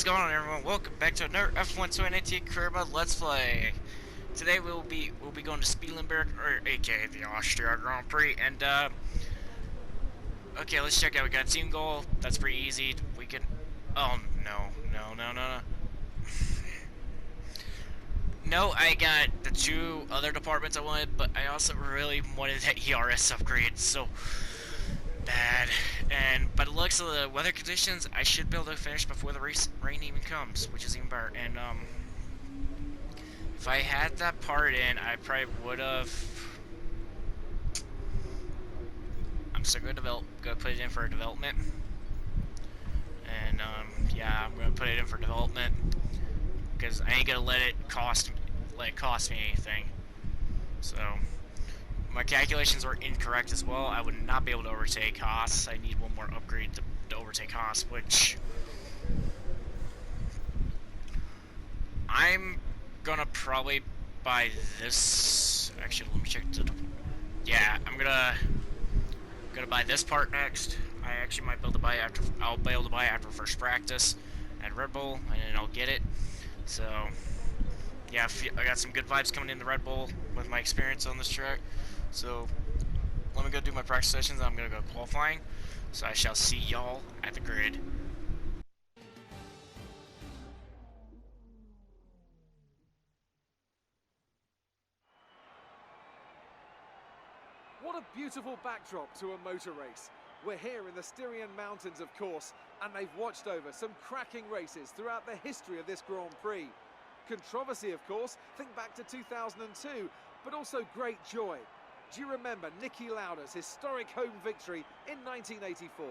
is going on, everyone? Welcome back to another F1 2019 career mode Let's Play. Today we'll be going to Spielenberg, or aka the Austria Grand Prix, and okay, let's check out. We got team goal. That's pretty easy. We can. Oh no. No, I got the two other departments I wanted, but I also really wanted that ERS upgrade. So bad. And by the looks of the weather conditions, I should be able to finish before the rain even comes, which is even better. And if I had that part in, I probably would have. I'm still gonna put it in for development. And yeah, I'm gonna put it in for development because I ain't gonna let it cost me anything. So my calculations were incorrect as well. I would not be able to overtake Haas. I need one more upgrade to overtake Haas, which I'm gonna probably buy this. Actually, let me check the. Yeah, I'm gonna buy this part next. I actually might be able to buy it after. I'll be able to buy it after first practice at Red Bull, and then I'll get it. So yeah, I got some good vibes coming in the Red Bull with my experience on this track. So let me go do my practice sessions, and I'm going to go qualifying. So I shall see y'all at the grid. What a beautiful backdrop to a motor race. We're here in the Styrian Mountains, of course, and they've watched over some cracking races throughout the history of this Grand Prix. Controversy, of course, think back to 2002, but also great joy. Do you remember Niki Lauda's historic home victory in 1984?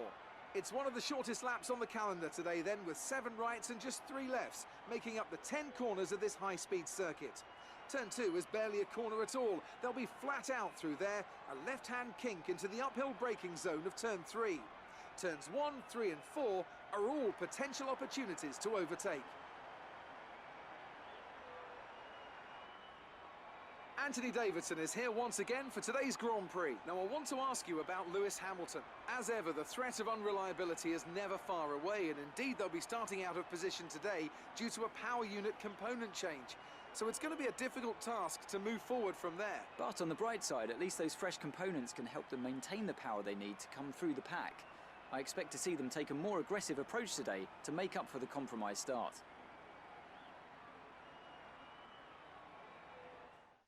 It's one of the shortest laps on the calendar today then, with 7 rights and just 3 lefts, making up the 10 corners of this high-speed circuit. Turn 2 is barely a corner at all. They'll be flat out through there, a left-hand kink into the uphill braking zone of turn 3. Turns 1, 3 and 4 are all potential opportunities to overtake. Anthony Davidson is here once again for today's Grand Prix. Now I want to ask you about Lewis Hamilton. As ever, the threat of unreliability is never far away, and indeed they'll be starting out of position today due to a power unit component change. So it's going to be a difficult task to move forward from there. But on the bright side, at least those fresh components can help them maintain the power they need to come through the pack. I expect to see them take a more aggressive approach today to make up for the compromised start.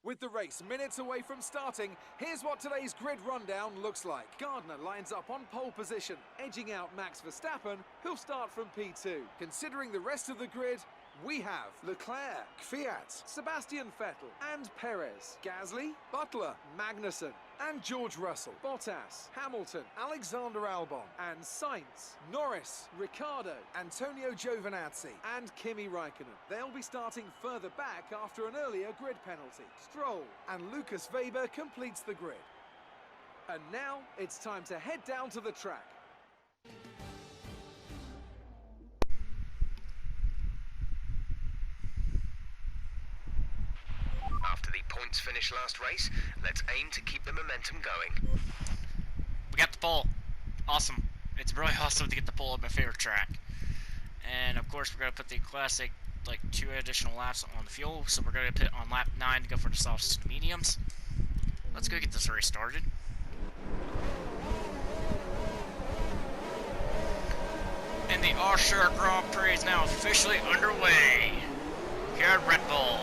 With the race minutes away from starting, here's what today's grid rundown looks like. Gardner lines up on pole position, edging out Max Verstappen, who'll start from P2. Considering the rest of the grid, we have Leclerc, Fiat, Sebastian Vettel and Perez, Gasly, Butler, Magnussen and George Russell, Bottas, Hamilton, Alexander Albon and Sainz, Norris, Ricciardo, Antonio Giovinazzi and Kimi Raikkonen. They'll be starting further back after an earlier grid penalty. Stroll and Lucas Weber completes the grid. And now it's time to head down to the track. After the points finish last race, let's aim to keep the momentum going. We got the pole. Awesome. It's really awesome to get the pole at my favorite track. And of course, we're going to put the classic, 2 additional laps on the fuel. So we're going to put on lap 9 to go for the softs and mediums. Let's go get this race started. And the Austria Grand Prix is now officially underway here at Red Bull.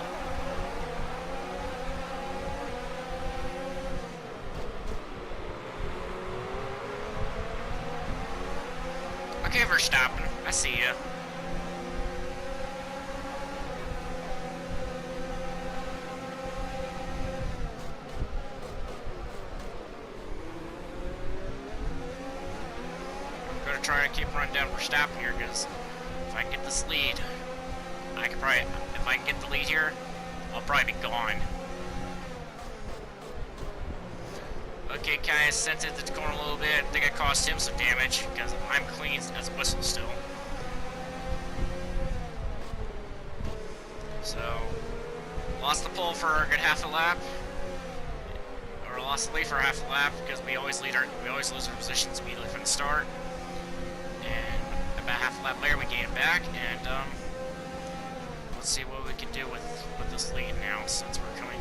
Okay, Verstappen, I see ya. I'm gonna try and keep running down Verstappen here, because if I can get this lead, if I can get the lead here, I'll probably be gone. Okay, kind of sent it to the corner a little bit. I think I caused him some damage because I'm clean as a whistle still. So, lost the pole for a good half a lap, or lost the lead for half a lap because we always lose our positions immediately from the start. And about half lap later, we gain it back, and let's see what we can do with this lead now, since we're coming.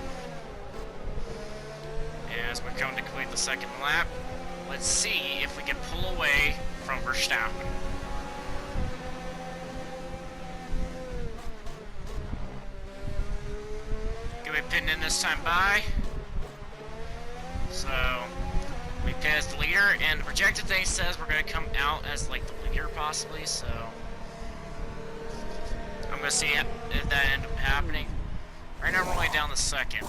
As we're coming to complete the second lap, let's see if we can pull away from Verstappen. Gonna be pitting in this time by. So we pit as the leader, and the projected thing says we're gonna come out as like the leader possibly, so I'm gonna see if that ends up happening. Right now we're only down to second.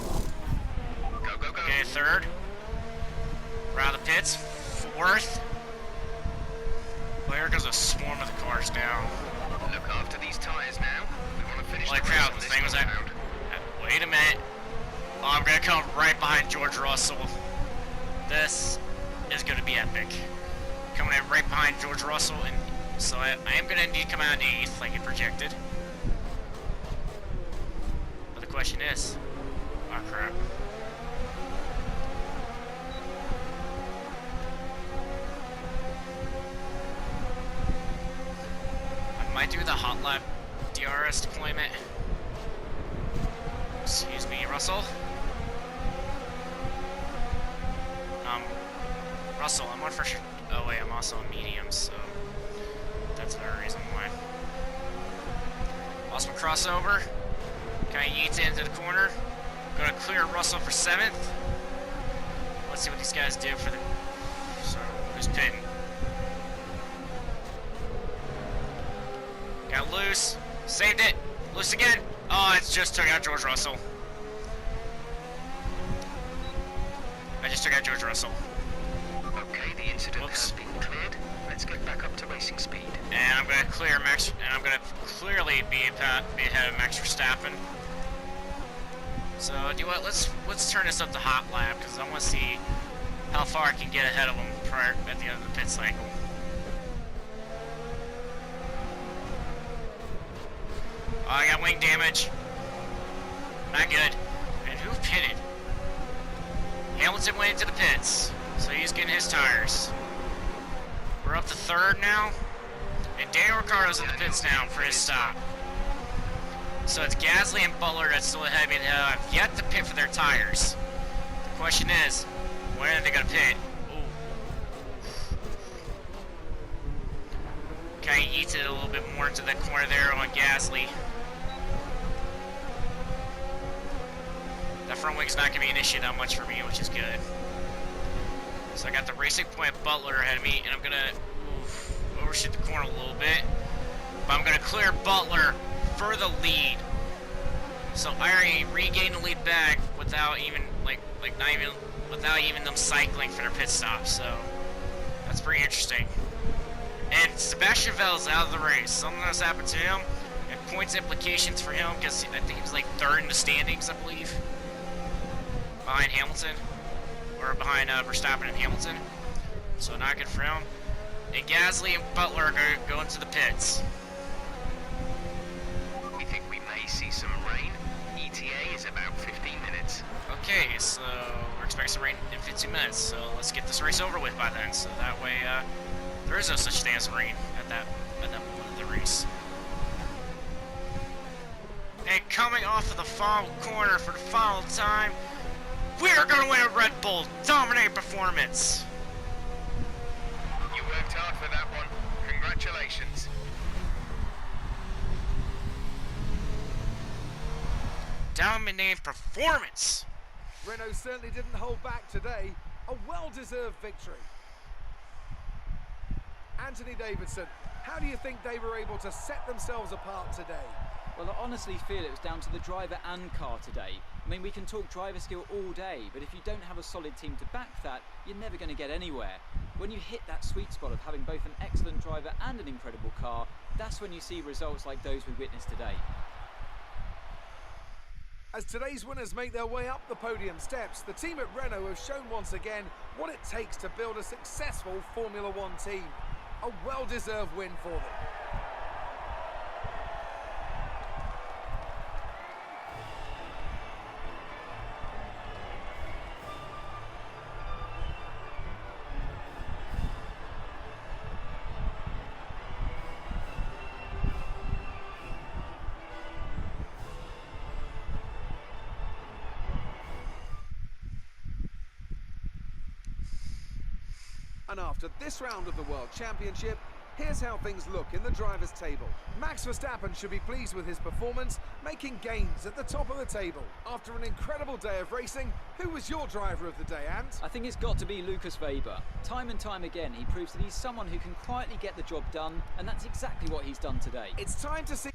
Go, go, go. Okay, third. We're out of the pits. Fourth. Well, here goes a swarm of the cars down. Look after these tyres now. We want to finish Holy the crap, race on this this thing was at... compound. Wait a minute. Oh, I'm gonna come right behind George Russell. This is gonna be epic. Coming in right behind George Russell, and so I am gonna need to come out in 8th, like it projected. But the question is... Oh, crap. I might do the hot lap DRS deployment. Excuse me, Russell. Russell, I'm on for sure. Oh wait, I'm also on medium, so that's another reason why. Lost my crossover. Kind of yeets into the corner. Gonna clear Russell for 7th. Let's see what these guys do for the. So who's pitting? Got loose. Saved it. Loose again. Oh, it's just took out George Russell. I just took out George Russell. Okay, the incident has been cleared. Let's get back up to racing speed. And I'm gonna clear Max. And I'm gonna clearly be ahead of Max Verstappen. So do what? Let's turn this up to hot lap because I want to see how far I can get ahead of him prior at the end of the pit cycle. Oh, I got wing damage. Not good. And who pitted? Hamilton went into the pits, so he's getting his tires. We're up to 3rd now, and Daniel Ricciardo's in the pits now for his stop. So it's Gasly and Butler that's still ahead of me. I've yet to pit for their tires. The question is, when are they gonna pit? Ooh. Kind of eats it a little bit more into that corner there on Gasly. That front wing's not going to be an issue that much for me, which is good. So I got the Racing Point Butler ahead of me, and I'm going to overshoot the corner a little bit. But I'm going to clear Butler for the lead. So I already regained the lead back without even, without even them cycling for their pit stop. So that's pretty interesting. And Sebastian Vettel's out of the race. Something that's happened to him, and points implications for him, because I think he was like 3rd in the standings, I believe. Behind Hamilton, or behind Verstappen and Hamilton, so not good for him. And Gasly and Butler are going to go into the pits. We think we may see some rain. ETA is about 15 minutes. Okay, so we're expecting some rain in 15 minutes, so let's get this race over with by then, so that way there is no such thing as rain at that moment of the race. And coming off of the final corner for the final time, we are going to win a Red Bull dominate performance. You worked hard for that one. Congratulations. Dominate performance. Renault certainly didn't hold back today. A well-deserved victory. Anthony Davidson, how do you think they were able to set themselves apart today? Well, I honestly feel it was down to the driver and car today. I mean, we can talk driver skill all day, but if you don't have a solid team to back that, you're never going to get anywhere. When you hit that sweet spot of having both an excellent driver and an incredible car, that's when you see results like those we witnessed today. As today's winners make their way up the podium steps, the team at Renault have shown once again what it takes to build a successful Formula One team. A well-deserved win for them. And after this round of the World Championship, here's how things look in the drivers' table. Max Verstappen should be pleased with his performance, making gains at the top of the table. After an incredible day of racing, who was your driver of the day, Ant? I think it's got to be Lucas Weber. Time and time again, he proves that he's someone who can quietly get the job done, and that's exactly what he's done today. It's time to see...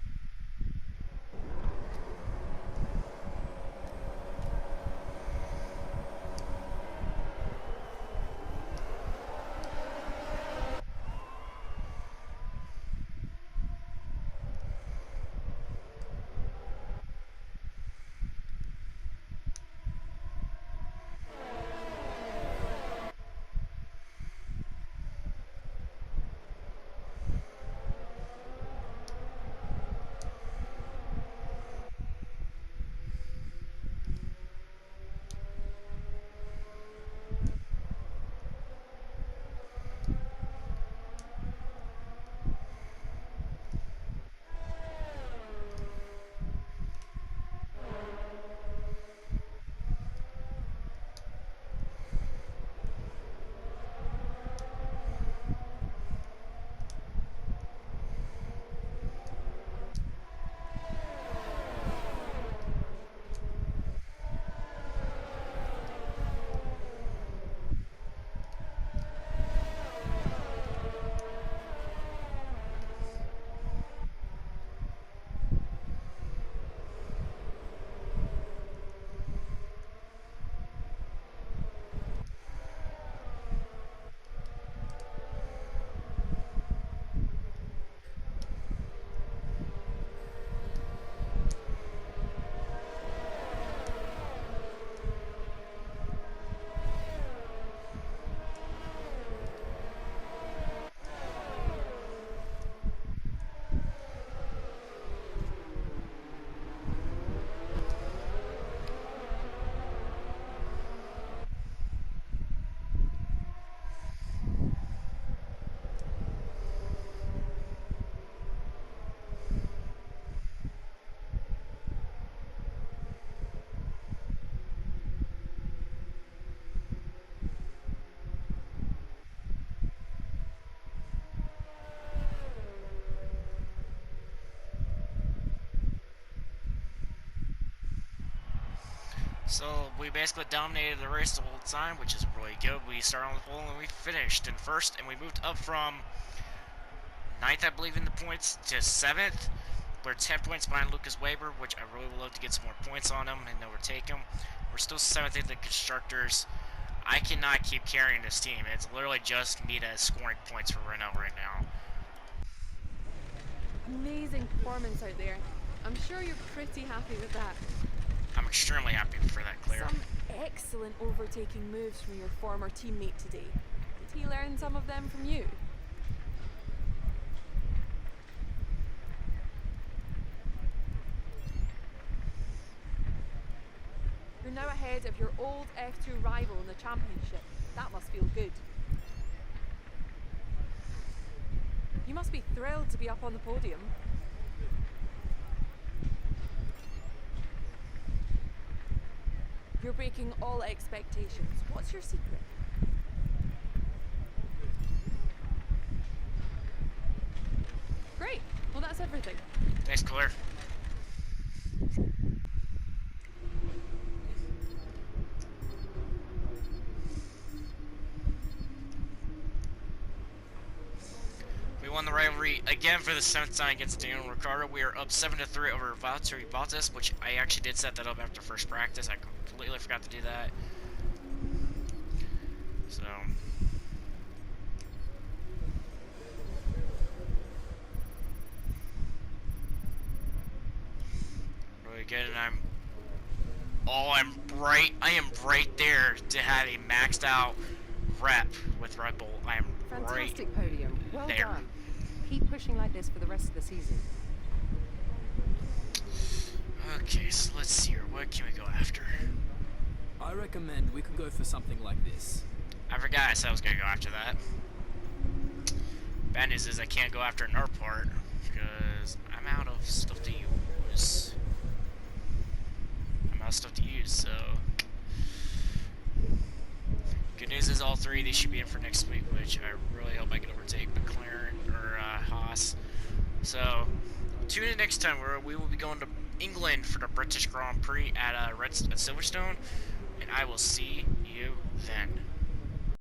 So we basically dominated the race the whole time, which is really good. We started on the pole and we finished in first, and we moved up from 9th, I believe, in the points to 7th. We're 10 points behind Lucas Weber, which I really would love to get some more points on him and overtake him. We're still 7th in the constructors. I cannot keep carrying this team. It's literally just me that's scoring points for Renault right now. Amazing performance out there. I'm sure you're pretty happy with that. I'm extremely happy for that, Claire. Some excellent overtaking moves from your former teammate today. Did he learn some of them from you? You're now ahead of your old F2 rival in the championship. That must feel good. You must be thrilled to be up on the podium. You're breaking all expectations. What's your secret? Great. Well, that's everything. Thanks, Claire. We won the rivalry again for the 7th time against Daniel Ricciardo. We are up 7-3 over Valtteri Bottas, which I actually did set that up after first practice. I completely forgot to do that. So really good, and I am right there to have a maxed out rep with Red Bull. I am Fantastic right podium. Well there. done. Keep pushing like this for the rest of the season. Okay, so let's see here. What can we go after? I recommend we could go for something like this. I forgot I said I was gonna go after that. Bad news is I can't go after another part because I'm out of stuff to use. Good Good news is all three of these should be in for next week, which I really hope I can overtake McLaren or Haas. So tune in next time where we will be going to England for the British Grand Prix at Silverstone, and I will see you then.